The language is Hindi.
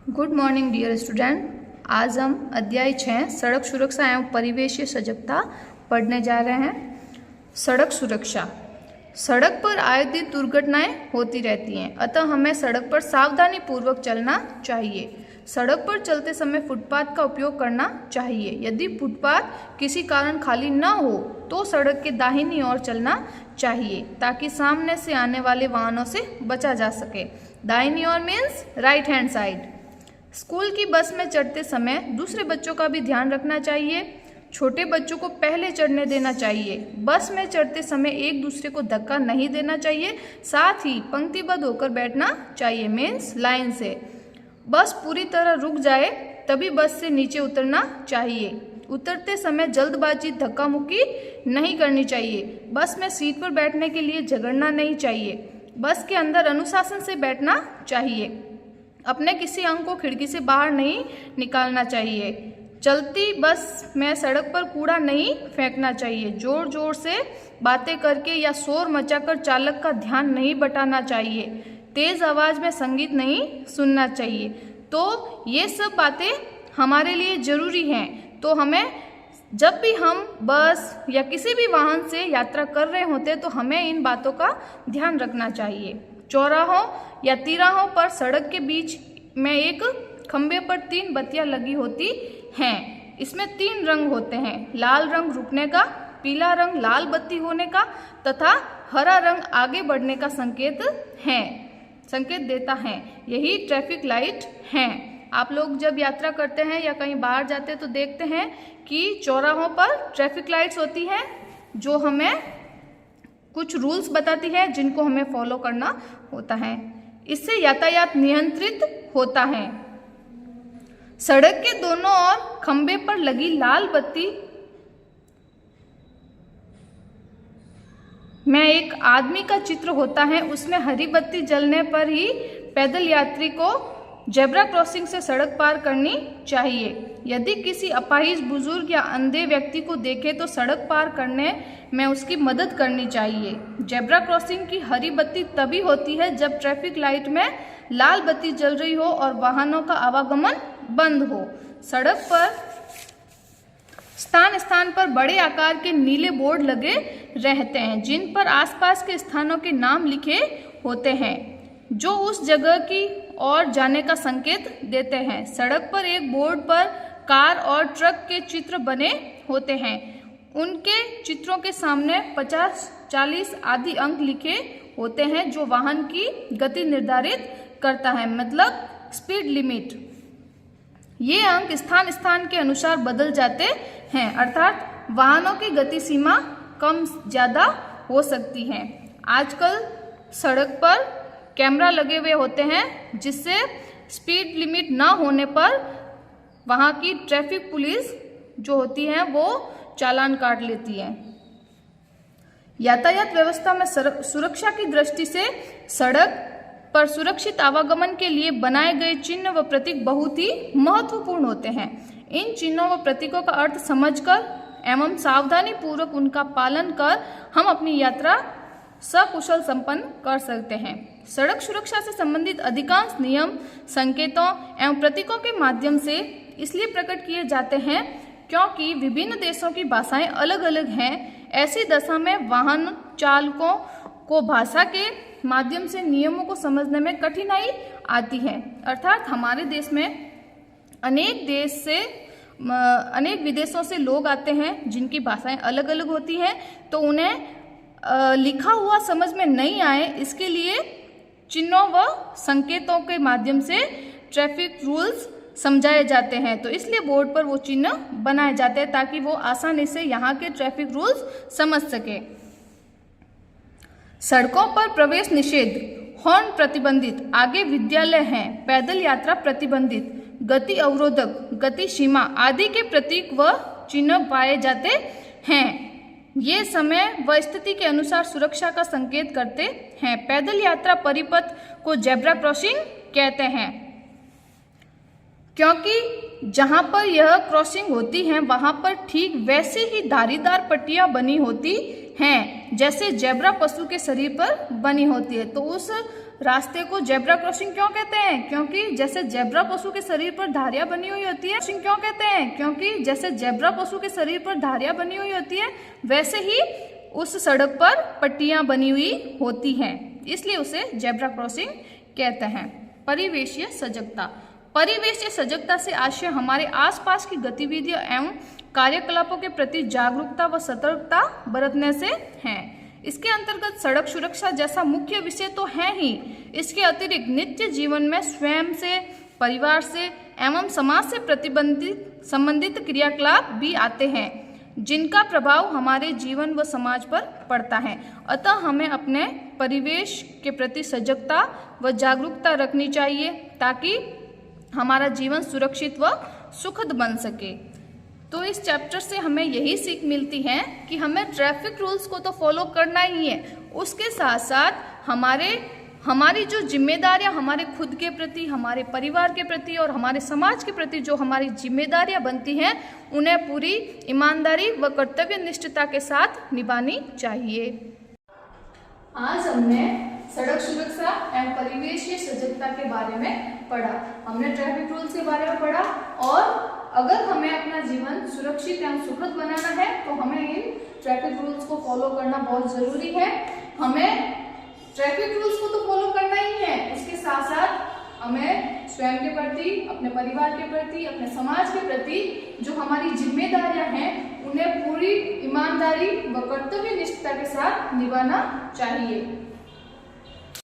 Good morning dear student. आज हम अध्याय 6 सड़क सुरक्षा एवं परिवेशीय सजगता पढ़ने जा रहे हैं। सड़क सुरक्षा। सड़क पर आए दिन दुर्घटनाएं होती रहती हैं, अतः हमें सड़क पर सावधानी पूर्वक चलना चाहिए। सड़क पर चलते समय फुटपाथ का उपयोग करना चाहिए। यदि फुटपाथ किसी कारण खाली न हो तो सड़क के दाहिनी ओर चलना चाहिए ताकि सामने से आने वाले वाहनों से बचा जा सके। दाहिनी ओर means right hand side. School की बस में चढ़ते समय दूसरे बच्चों का भी ध्यान रखना चाहिए। छोटे बच्चों को पहले चढ़ने देना चाहिए। बस में चढ़ते समय एक दूसरे को धक्का नहीं देना चाहिए। साथ ही पंक्तिबद्ध होकर बैठना चाहिए, मीन्स लाइन से। बस पूरी तरह रुक जाए तभी बस से नीचे उतरना चाहिए। उतरते समय जल्दबाजी, धक्का मुक्की नहीं करनी चाहिए। बस में सीट पर बैठने के लिए झगड़ना नहीं चाहिए। बस के अंदर अनुशासन से बैठना चाहिए। अपने किसी अंग को खिड़की से बाहर नहीं निकालना चाहिए। चलती बस में सड़क पर कूड़ा नहीं फेंकना चाहिए। जोर जोर से बातें करके या शोर मचाकर चालक का ध्यान नहीं बटाना चाहिए। तेज आवाज में संगीत नहीं सुनना चाहिए। तो ये सब बातें हमारे लिए जरूरी हैं। तो हमें जब भी हम बस या किसी भी वाहन से यात्रा कर रहे होते तो हमें इन बातों का ध्यान रखना चाहिए। चौराहों या तिराहों पर सड़क के बीच में एक खंबे पर 3 बत्तियां लगी होती हैं। इसमें 3 रंग होते हैं। लाल रंग रुकने का, पीला रंग लाल बत्ती होने का तथा हरा रंग आगे बढ़ने का संकेत देता है। यही ट्रैफिक लाइट हैं। आप लोग जब यात्रा करते हैं या कहीं बाहर जाते हैं तो देखते हैं कि चौराहों पर ट्रैफिक लाइट्स होती हैं जो हमें कुछ रूल्स बताती है जिनको हमें फॉलो करना होता है। इससे यातायात नियंत्रित होता है। सड़क के दोनों ओर खंबे पर लगी लाल बत्ती में एक आदमी का चित्र होता है। उसमें हरी बत्ती जलने पर ही पैदल यात्री को जेब्रा क्रॉसिंग से सड़क पार करनी चाहिए। यदि किसी अपाहिज, बुजुर्ग या अंधे व्यक्ति को देखे तो सड़क पार करने में उसकी मदद करनी चाहिए। जेब्रा क्रॉसिंग की हरी बत्ती तभी होती है जब ट्रैफिक लाइट में लाल बत्ती जल रही हो और वाहनों का आवागमन बंद हो। सड़क पर स्थान स्थान पर बड़े आकार के नीले बोर्ड लगे रहते हैं जिन पर आसपास के स्थानों के नाम लिखे होते हैं जो उस जगह की ओर जाने का संकेत देते हैं। सड़क पर एक बोर्ड पर कार और ट्रक के चित्र बने होते हैं। उनके चित्रों के सामने 50, 40 आदि अंक लिखे होते हैं जो वाहन की गति निर्धारित करता है, मतलब स्पीड लिमिट। ये अंक स्थान स्थान के अनुसार बदल जाते हैं, अर्थात वाहनों की गति सीमा कम ज्यादा हो सकती है। आजकल सड़क पर कैमरा लगे हुए होते हैं जिससे स्पीड लिमिट ना होने पर वहाँ की ट्रैफिक पुलिस जो होती है वो चालान काट लेती है। यातायात व्यवस्था में सुरक्षा की दृष्टि से सड़क पर सुरक्षित आवागमन के लिए बनाए गए चिन्ह व प्रतीक बहुत ही महत्वपूर्ण होते हैं। इन चिन्हों व प्रतीकों का अर्थ समझकर एवं सावधानी पूर्वक उनका पालन कर हम अपनी यात्रा सकुशल संपन्न कर सकते हैं। सड़क सुरक्षा से संबंधित अधिकांश नियम संकेतों एवं प्रतीकों के माध्यम से इसलिए प्रकट किए जाते हैं क्योंकि विभिन्न देशों की भाषाएं अलग अलग हैं। ऐसी दशा में वाहन चालकों को भाषा के माध्यम से नियमों को समझने में कठिनाई आती है। अर्थात हमारे देश में अनेक विदेशों से लोग आते हैं जिनकी भाषाएं अलग अलग होती हैं, तो उन्हें लिखा हुआ समझ में नहीं आए, इसके लिए चिन्हों व संकेतों के माध्यम से ट्रैफिक रूल्स समझाए जाते हैं। तो इसलिए बोर्ड पर वो चिन्ह बनाए जाते हैं ताकि वो आसानी से यहाँ के ट्रैफिक रूल्स समझ सके। सड़कों पर प्रवेश निषेध, हॉर्न प्रतिबंधित, आगे विद्यालय हैं, पैदल यात्रा प्रतिबंधित, गति अवरोधक, गति सीमा आदि के प्रतीक व चिन्ह पाए जाते हैं। ये समय व स्थिति के अनुसार सुरक्षा का संकेत करते हैं। पैदल यात्रा परिपथ को जेब्रा क्रॉसिंग कहते हैं क्योंकि जहां पर यह क्रॉसिंग होती है वहां पर ठीक वैसे ही धारीदार पट्टियां बनी होती हैं जैसे जेब्रा पशु के शरीर पर बनी होती है। तो उस रास्ते को जेब्रा क्रॉसिंग क्यों कहते हैं? क्योंकि जैसे जेब्रा पशु के शरीर पर धारियां बनी हुई होती है। क्यों कहते हैं? क्योंकि जैसे जेब्रा पशु के शरीर पर धारियां बनी हुई होती है, वैसे ही उस सड़क पर पट्टियां बनी हुई होती हैं, इसलिए उसे जेब्रा क्रॉसिंग कहते हैं। परिवेशीय सजगता। परिवेशीय सजगता से आशय हमारे आसपास की गतिविधियों एवं कार्यकलापों के प्रति जागरूकता व सतर्कता बरतने से है। इसके अंतर्गत सड़क सुरक्षा जैसा मुख्य विषय तो है ही, इसके अतिरिक्त नित्य जीवन में स्वयं से, परिवार से एवं समाज से संबंधित क्रियाकलाप भी आते हैं, जिनका प्रभाव हमारे जीवन व समाज पर पड़ता है। अतः हमें अपने परिवेश के प्रति सजगता व जागरूकता रखनी चाहिए ताकि हमारा जीवन सुरक्षित व सुखद बन सके। तो इस चैप्टर से हमें यही सीख मिलती है कि हमें ट्रैफिक रूल्स को तो फॉलो करना ही है, उसके साथ साथ हमारी जो जिम्मेदारियां हमारे खुद के प्रति, हमारे परिवार के प्रति और हमारे समाज के प्रति जो हमारी जिम्मेदारियां बनती हैं, उन्हें पूरी ईमानदारी व कर्तव्य निष्ठता के साथ निभानी चाहिए। आज हमने सड़क सुरक्षा एवं परिवेशीय सजगता के बारे में पढ़ा। हमने ट्रैफिक रूल्स के बारे में पढ़ा और अगर हमें अपना जीवन सुरक्षित एवं सुखद बनाना है तो हमें इन ट्रैफिक रूल्स को फॉलो करना बहुत जरूरी है। हमें ट्रैफिक रूल्स को तो फॉलो करना ही है, इसके साथ साथ हमें स्वयं के प्रति, अपने परिवार के प्रति, अपने समाज के प्रति जो हमारी जिम्मेदारियां हैं उन्हें पूरी ईमानदारी व कर्तव्य निष्ठता के साथ निभाना चाहिए।